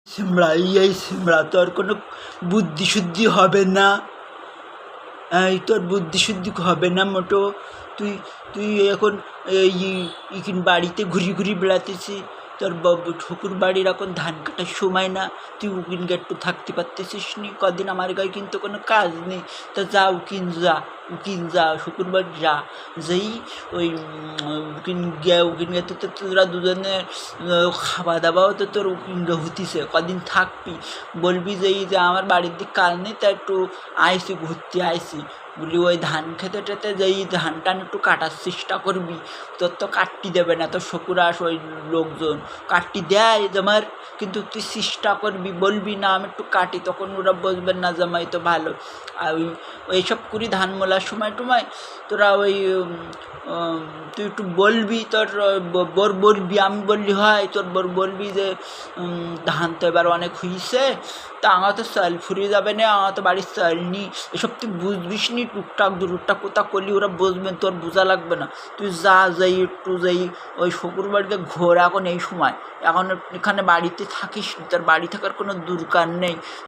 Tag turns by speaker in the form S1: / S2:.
S1: সিমড়া এই সিমড়া তোর কোনো বুদ্ধি শুদ্ধি হবে না। এই তোর বুদ্ধি শুদ্ধি হবে না মোটো। তুই তুই এখন এই বাড়িতে ঘুরি ঘুরি বেড়াতেছি। তোর ঠকুর বাড়ির এখন ধান কাটার সময় না, তুই উকিনকে একটু থাকতে পারতেছিস নি কদিন? আমার গায়ে কিন্তু কোনো কাজ নেই। তা যা উকিন যা শুক্রবার যা, যেই ওই উকিন গে তো তোরা দুজনে খাওয়া দাওয়াও তো তোর উকিন গে হতিছে। কদিন থাকবি, বলবি যে আমার বাড়ির দিক কাজ নেই, তা একটু আইসি ঘুরতে আইসি বলি। ওই ধান খেতে টেতে যেই ধান টান একটু কাটার চেষ্টা করবি। তোর তো কাটতে দেবে না, তোর শকুরাস ওই লোকজন কাটতে দেয় জামার, কিন্তু তুই চেষ্টা করবি, বলবি না আমি একটু কাটি, তখন ওরা বসবেন না জামাই তো ভালো। আর ওইসব করি ধান মোলার সময় টুমায় তোরা ওই তুই একটু বলবি, তোর বোর বলবি, আমি বললি হয়? তোর বোর বলবি যে ধান তো এবার অনেক হইছে, তা আমার তো চাল ফুরিয়ে যাবে না, আমার তো বাড়ির চাল নি, এসব তুই বুঝবিস নি। টুকটাক দুটুকটাক কোথা করলি ওরা বুঝবেন, তোর বোঝা লাগবে না। তুই যাই একটু ওই শকুর বাড়িতে ঘোর এখন এই সময়, এখন এখানে বাড়িতে থাকিস, তোর বাড়ি থাকার কোনো দরকার নেই।